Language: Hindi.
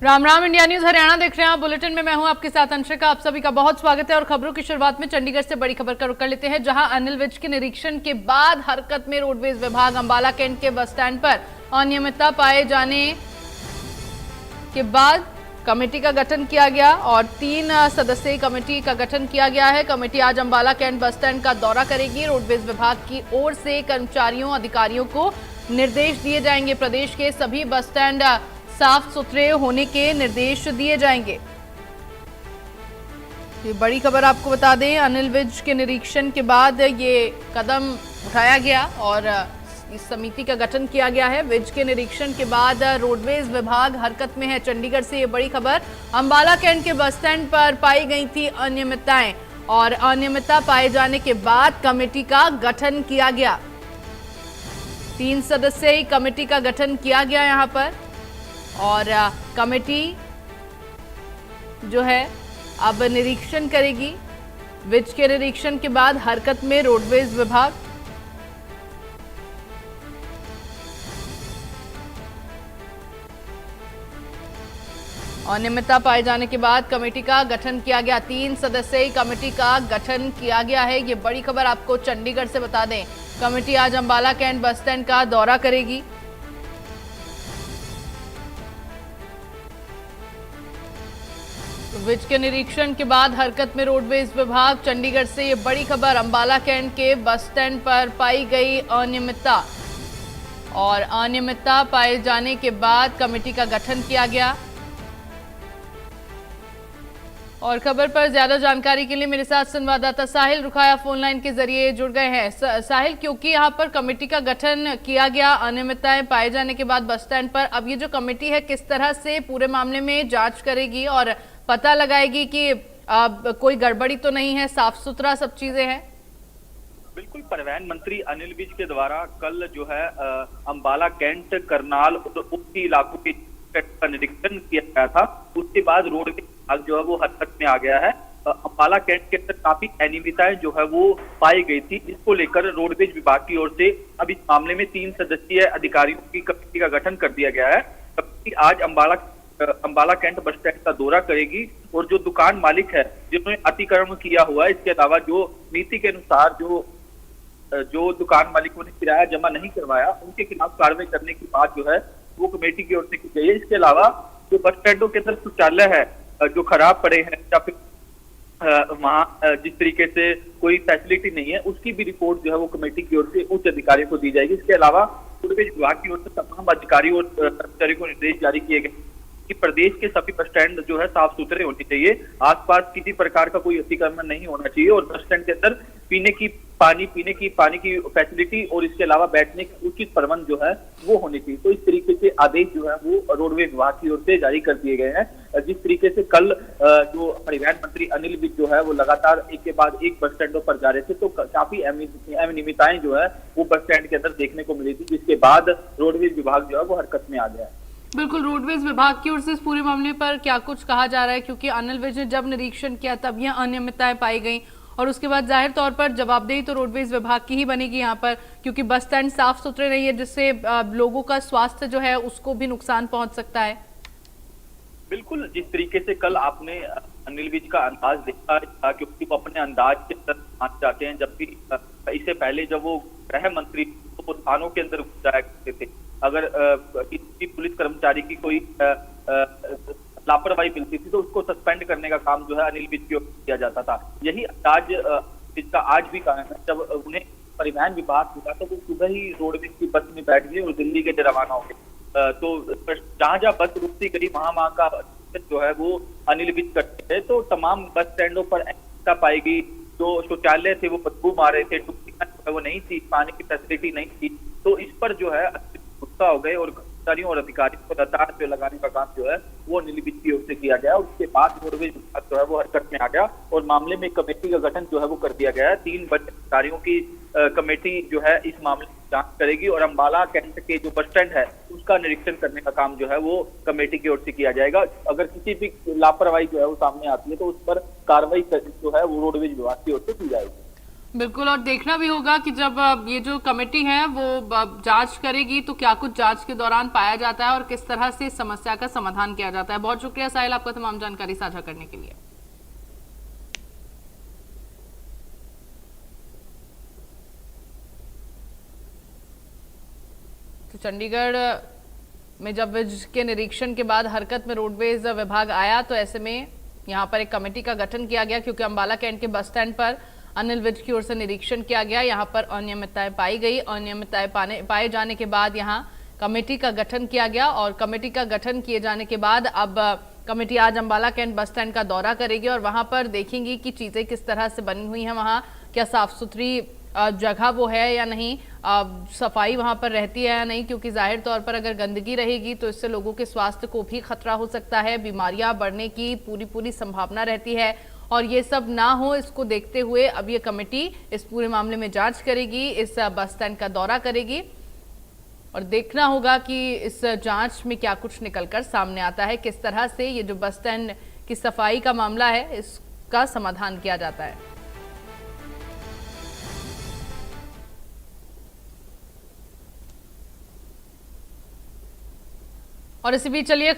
राम राम। इंडिया न्यूज हरियाणा देख रहे हैं आप। बुलेटिन में मैं हूं आपके साथ अंशिका। आप सभी का बहुत स्वागत है और खबरों की शुरुआत में चंडीगढ़ से बड़ी खबर का रुख कर लेते हैं, जहां अनिल विज के निरीक्षण के बाद हरकत में रोडवेज विभाग। अंबाला कैंट के बस स्टैंड पर अनियमितता पाए जाने के बाद कमेटी का गठन किया गया और 3 सदस्यीय कमेटी का गठन किया गया है। कमेटी आज अंबाला कैंट बस स्टैंड का दौरा करेगी। रोडवेज विभाग की ओर से कर्मचारियों अधिकारियों को निर्देश दिए जाएंगे। प्रदेश के सभी बस स्टैंड साफ सुथरे होने के निर्देश दिए जाएंगे। ये बड़ी खबर आपको बता दें, अनिल विज के निरीक्षण के बाद ये कदम उठाया गया और इस समिति का गठन किया गया है। विज के निरीक्षण के बाद रोडवेज विभाग हरकत में है। चंडीगढ़ से ये बड़ी खबर। अंबाला कैंट के बस स्टैंड पर पाई गई थी अनियमितताएं और अनियमितता पाए जाने के बाद कमेटी का गठन किया गया। 3 सदस्यीय कमेटी का गठन किया गया यहां पर और कमेटी जो है अब निरीक्षण करेगी। विज के निरीक्षण के बाद हरकत में रोडवेज विभाग। अनियमितता पाए जाने के बाद कमेटी का गठन किया गया। 3 सदस्यीय कमेटी का गठन किया गया है। ये बड़ी खबर आपको चंडीगढ़ से बता दें। कमेटी आज अंबाला कैंट बस स्टैंड का दौरा करेगी। विज के निरीक्षण के बाद हरकत में रोडवेज विभाग। चंडीगढ़ से ये बड़ी खबर। अंबाला कैंट के बस स्टैंड पर पाई गई अनियमितता और अनियमितता पाए जाने के बाद कमेटी का गठन किया गया। और खबर पर ज्यादा जानकारी के लिए मेरे साथ संवाददाता साहिल रुखाया फोन लाइन के जरिए जुड़ गए हैं। साहिल, क्योंकि यहाँ पर कमेटी का गठन किया गया अनियमितताएं पाए जाने के बाद बस स्टैंड पर, अब ये जो कमेटी है किस तरह से पूरे मामले में जांच करेगी और पता लगाएगी कि कोई गड़बड़ी तो नहीं है, साफ सुथरा सब चीजें हैं? बिल्कुल, परिवहन मंत्री अनिल विज के द्वारा कल जो है अंबाला कैंट करनाल उपरी इलाकों के का निरीक्षण किया गया था। उसके बाद रोडवेज विभाग जो है वो हरकत में आ गया है। अंबाला कैंट के अंदर काफी अनियमितताएं जो है वो पाई गई थी, जिसको लेकर रोडवेज विभाग की ओर से अब इस मामले में 3 सदस्यीय अधिकारियों की कमेटी का गठन कर दिया गया है। कमेटी आज अंबाला कैंट बस स्टैंड का दौरा करेगी और जो दुकान मालिक है जिन्होंने अतिक्रमण किया हुआ है, इसके अलावा जो नीति के अनुसार जो दुकान मालिकों ने किराया जमा नहीं करवाया, उनके खिलाफ कार्रवाई करने की बात जो है वो कमेटी की ओर से की गई है। इसके अलावा जो बस स्टैंडों के अंदर शौचालय है जो खराब पड़े हैं या फिर वहाँ जिस तरीके से कोई फैसिलिटी नहीं है, उसकी भी रिपोर्ट जो है वो कमेटी की ओर से उच्च अधिकारियों को दी जाएगी। इसके अलावा रोडवेज विभाग की ओर से तमाम अधिकारियों और कर्मचारियों को निर्देश जारी किए गए कि प्रदेश के सभी बस स्टैंड जो है साफ सुथरे होने चाहिए, आसपास किसी प्रकार का कोई अतिक्रमण नहीं होना चाहिए और बस स्टैंड के अंदर पीने की पानी की फैसिलिटी और इसके अलावा बैठने के उचित प्रबंध जो है वो होने चाहिए। तो इस तरीके से आदेश जो है वो रोडवेज विभाग की ओर से जारी कर दिए गए हैं। जिस तरीके से कल जो परिवहन मंत्री अनिल विज जो है वो लगातार एक के बाद एक बस स्टैंडों पर जा रहे थे, तो काफी अनियमितताएं जो है वो बस स्टैंड के अंदर देखने को मिली थी, जिसके बाद रोडवेज विभाग जो है वो हरकत में आ गया है। बिल्कुल, रोडवेज विभाग की ओर से इस पूरे मामले पर क्या कुछ कहा जा रहा है? क्योंकि अनिल विज ने जब निरीक्षण किया तब यह अनियमितताएं पाई गई और उसके बाद जाहिर तौर पर जवाबदेही तो रोडवेज विभाग की ही बनेगी यहाँ पर, क्योंकि बस स्टैंड साफ सुथरे नहीं है, जिससे लोगों का स्वास्थ्य जो है उसको भी नुकसान पहुंच सकता है। बिल्कुल, जिस तरीके से कल आपने अनिल विज का अंदाज देखा था, क्योंकि वो अपने अंदाज के अंदर मान जाते हैं, जबकि इससे पहले जब वो गृह मंत्री तो वो थानों के अंदर जाया करते थे। अगर किसी पुलिस कर्मचारी की कोई लापरवाही मिलती थी तो उसको सस्पेंड करने का काम जो है अनिल विज की ओर किया जाता था। यही अंदाज इसका आज भी कायम है। जब उन्हें परिवहन विभाग मिला तो वो सुबह ही रोडवेज की बस में बैठ गए और दिल्ली के लिए रवाना हो गए। तो जहां बस रुकती गई वहां का जो है वो अनिल विज करते थे। तो तमाम बस स्टैंडों पर अनियमितता पाई गई। जो शौचालय थे वो बदबू मार रहे थे, वो नहीं थी, पानी की फैसिलिटी नहीं थी। तो इस पर जो है गुस्सा हो गए और कर्मचारियों और अधिकारियों को लताड़ पे लगाने का काम जो है वो अनिल विज की ओर से किया गया। उसके बाद रोडवेज विभाग जो है वो हरकत में आ गया और मामले में कमेटी का गठन जो है वो कर दिया गया है। 3 बड़े अधिकारियों की कमेटी जो है इस मामले में जांच करेगी और अंबाला कैंट के जो बस स्टैंड है उसका निरीक्षण करने का काम जो है वो कमेटी की ओर से किया जाएगा। अगर किसी भी लापरवाही जो है वो सामने आती है तो उस पर कार्रवाई जो है वो रोडवेज विभाग की ओर से की जाएगी। बिल्कुल, और देखना भी होगा कि जब ये जो कमेटी है वो जांच करेगी तो क्या कुछ जांच के दौरान पाया जाता है और किस तरह से इस समस्या का समाधान किया जाता है। बहुत शुक्रिया साहिल, आपका तमाम जानकारी साझा करने के लिए। तो चंडीगढ़ में जब विज के निरीक्षण के बाद हरकत में रोडवेज विभाग आया तो ऐसे में यहाँ पर एक कमेटी का गठन किया गया, क्योंकि अंबाला कैंट के बस स्टैंड पर अनिल विज की ओर से निरीक्षण किया गया। यहाँ पर अनियमितताएं पाई गई। अनियमितताएं पाए जाने के बाद यहाँ कमेटी का गठन किया गया और कमेटी का गठन किए जाने के बाद अब कमेटी आज अंबाला कैंट बस स्टैंड का दौरा करेगी और वहां पर देखेंगी कि चीजें किस तरह से बनी हुई हैं, वहां क्या साफ सुथरी जगह वो है या नहीं, सफाई वहां पर रहती है या नहीं, क्योंकि जाहिर तौर पर अगर गंदगी रहेगी तो इससे लोगों के स्वास्थ्य को भी खतरा हो सकता है, बीमारियां बढ़ने की पूरी संभावना रहती है। और ये सब ना हो, इसको देखते हुए अब ये कमेटी इस पूरे मामले में जांच करेगी, इस बस स्टैंड का दौरा करेगी और देखना होगा कि इस जांच में क्या कुछ निकलकर सामने आता है, किस तरह से ये जो बस स्टैंड की सफाई का मामला है इसका समाधान किया जाता है। और इसी बीच चलिए